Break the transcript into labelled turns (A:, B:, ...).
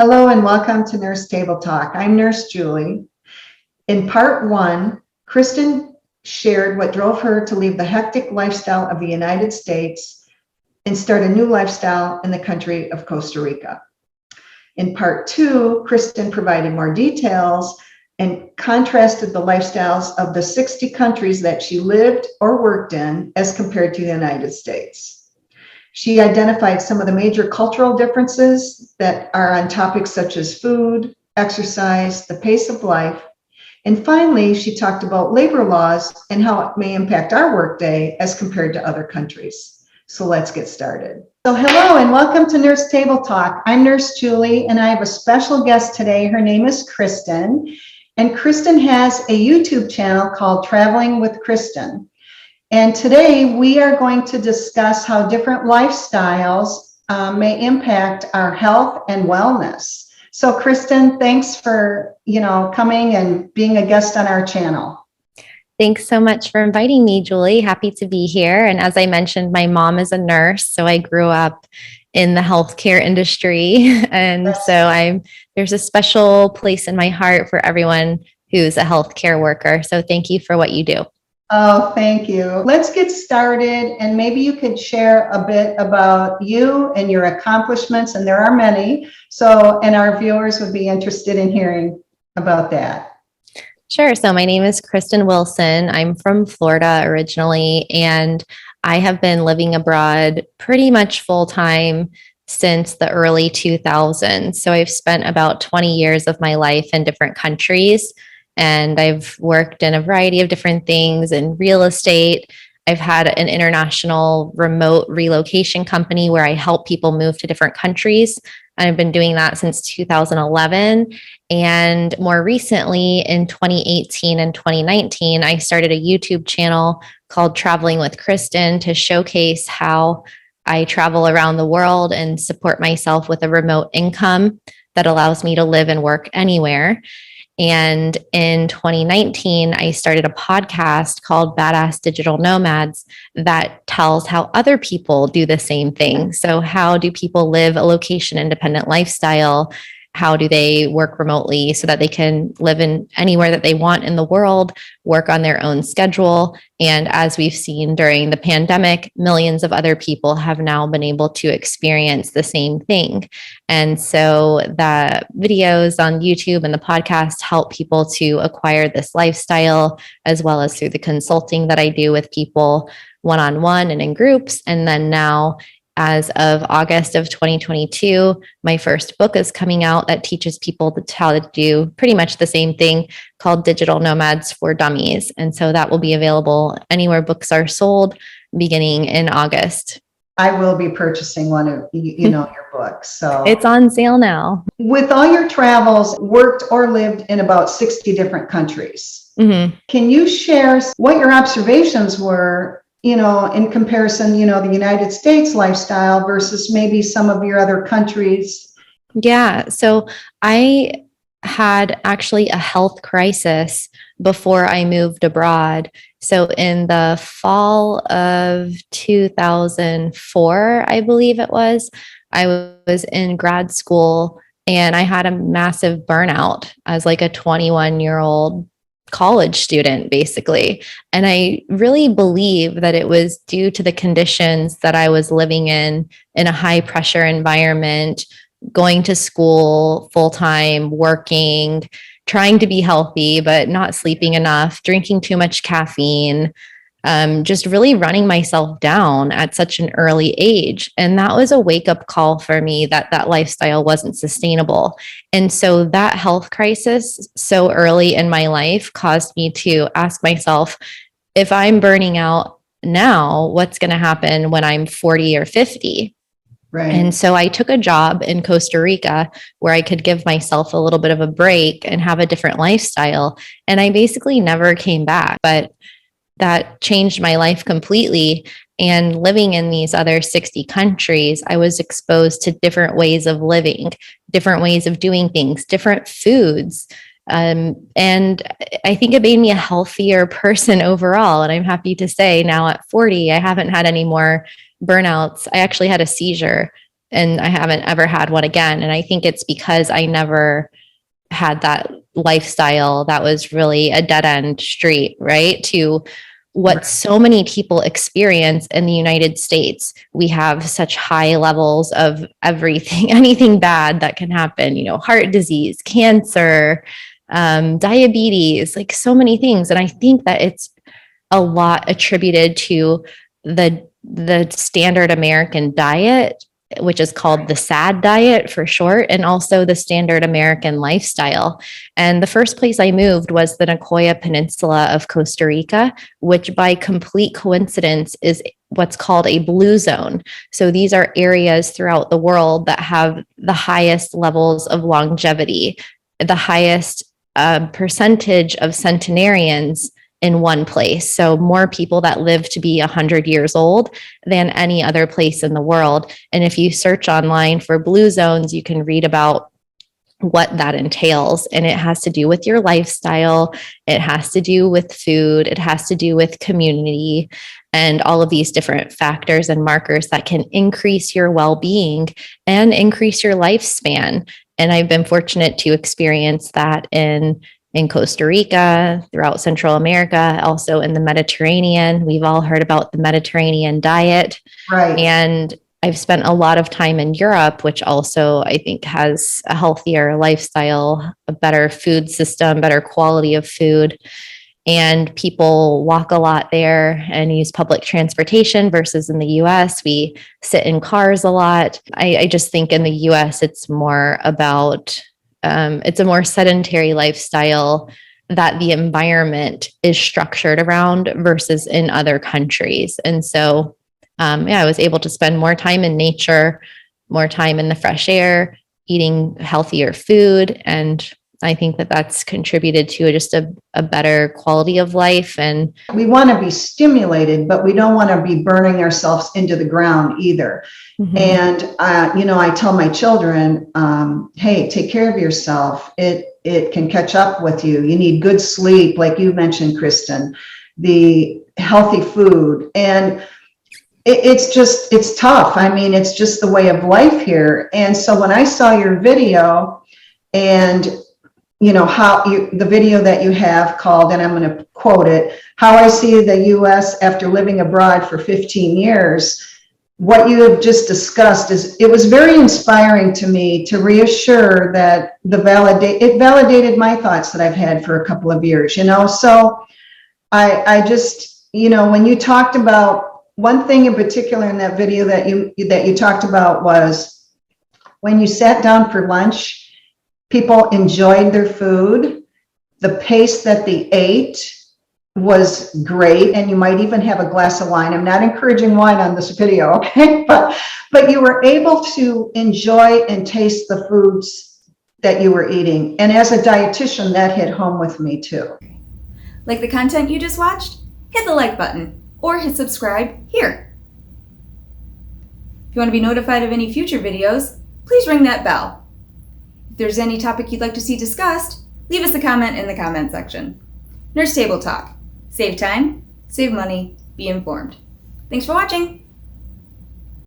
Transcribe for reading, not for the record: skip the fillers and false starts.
A: Hello and welcome to Nurse Table Talk. I'm Nurse Julie. In part one, Kristin shared what drove her to leave the hectic lifestyle of the United States and start a new lifestyle in the country of Costa Rica. In part two, Kristin provided more details and contrasted the lifestyles of the 60 countries that she lived or worked in as compared to the United States. She identified some of the major cultural differences that are on topics such as food, exercise, the pace of life. And finally, she talked about labor laws and how it may impact our workday as compared to other countries. So let's get started. So hello and welcome to Nurse Table Talk. I'm Nurse Julie and I have a special guest today. Her name is Kristin. And Kristin has a YouTube channel called Traveling with Kristin. And today we are going to discuss how different lifestyles may impact our health and wellness. So Kristin, thanks for coming and being a guest on our channel.
B: Thanks so much for inviting me, Julie. Happy to be here. And as I mentioned, my mom is a nurse, so I grew up in the healthcare industry. And so there's a special place in my heart for everyone who's a healthcare worker. So thank you for what you do.
A: Oh, thank you. Let's get started. And maybe you could share a bit about you and your accomplishments. And there are many. And our viewers would be interested in hearing about that.
B: Sure. So my name is Kristin Wilson. I'm from Florida originally, and I have been living abroad pretty much full time since the early 2000s. So I've spent about 20 years of my life in different countries. And I've worked in a variety of different things in real estate. I've had an international remote relocation company where I help people move to different countries. And I've been doing that since 2011. And more recently, in 2018 and 2019, I started a YouTube channel called Traveling with Kristin to showcase how I travel around the world and support myself with a remote income that allows me to live and work anywhere. And in 2019, I started a podcast called Badass Digital Nomads that tells how other people do the same thing. So how do people live a location independent lifestyle? How do they work remotely so that they can live in anywhere that they want in the world, work on their own schedule? And as we've seen during the pandemic, millions of other people have now been able to experience the same thing. And so the videos on YouTube and the podcast help people to acquire this lifestyle, as well as through the consulting that I do with people one-on-one and in groups. And then now, as of August of 2022, my first book is coming out that teaches people how to do pretty much the same thing, called Digital Nomads for Dummies. And so that will be available anywhere books are sold beginning in August.
A: I will be purchasing one of your books. So
B: it's on sale now.
A: With all your travels, worked or lived in about 60 different countries. Mm-hmm. Can you share what your observations were in comparison, the United States lifestyle versus maybe some of your other countries?
B: Yeah. So I had actually a health crisis before I moved abroad. So in the fall of 2004, I believe it was, I was in grad school and I had a massive burnout as like a 21-year-old college student, basically. And I really believe that it was due to the conditions that I was living in a high pressure environment, going to school full-time, working, trying to be healthy, but not sleeping enough, drinking too much caffeine, just really running myself down at such an early age. And that was a wake-up call for me that lifestyle wasn't sustainable. And so that health crisis so early in my life caused me to ask myself, if I'm burning out now, what's going to happen when I'm 40 or 50? Right. And so I took a job in Costa Rica where I could give myself a little bit of a break and have a different lifestyle. And I basically never came back. But that changed my life completely. And living in these other 60 countries, I was exposed to different ways of living, different ways of doing things, different foods. And I think it made me a healthier person overall. And I'm happy to say now at 40, I haven't had any more burnouts. I actually had a seizure and I haven't ever had one again. And I think it's because I never had that lifestyle that was really a dead end street, right? To what so many people experience in the United States. We have such high levels of everything, anything bad that can happen, heart disease, cancer, diabetes, like so many things. And I think that it's a lot attributed to the standard American diet, which is called the SAD diet for short, and also the standard American lifestyle. And the first place I moved was the Nicoya Peninsula of Costa Rica, which by complete coincidence is what's called a blue zone. So these are areas throughout the world that have the highest levels of longevity, the highest percentage of centenarians in one place. So more people that live to be 100 years old than any other place in the world. And if you search online for blue zones, you can read about what that entails. And it has to do with your lifestyle. It has to do with food. It has to do with community and all of these different factors and markers that can increase your well-being and increase your lifespan. And I've been fortunate to experience that in Costa Rica, throughout Central America, also in the Mediterranean. We've all heard about the Mediterranean diet.
A: Right.
B: And I've spent a lot of time in Europe, which also I think has a healthier lifestyle, a better food system, better quality of food. And people walk a lot there and use public transportation versus in the US, we sit in cars a lot. I just think in the US, it's more about it's a more sedentary lifestyle that the environment is structured around versus in other countries. And so, I was able to spend more time in nature, more time in the fresh air, eating healthier food. And I think that that's contributed to just a better quality of life. And
A: we want to be stimulated, but we don't want to be burning ourselves into the ground either. Mm-hmm. And, I tell my children, hey, take care of yourself. It can catch up with you. You need good sleep, like you mentioned, Kristin, the healthy food. And it's tough. I mean, it's just the way of life here. And so when I saw your video and the video that you have called, and I'm going to quote it, "How I See the U.S. After Living Abroad for 15 Years," what you have just discussed it was very inspiring to me to reassure that it validated my thoughts that I've had for a couple of years, So I just, when you talked about one thing in particular in that video that you talked about was when you sat down for lunch, people enjoyed their food. The pace that they ate was great. And you might even have a glass of wine. I'm not encouraging wine on this video, okay? But you were able to enjoy and taste the foods that you were eating. And as a dietitian, that hit home with me too.
C: Like the content you just watched? Hit the like button or hit subscribe here. If you want to be notified of any future videos, please ring that bell. If there's any topic you'd like to see discussed, leave us a comment in the comment section. Nurse Table Talk. Save time, save money, be informed. Thanks for watching.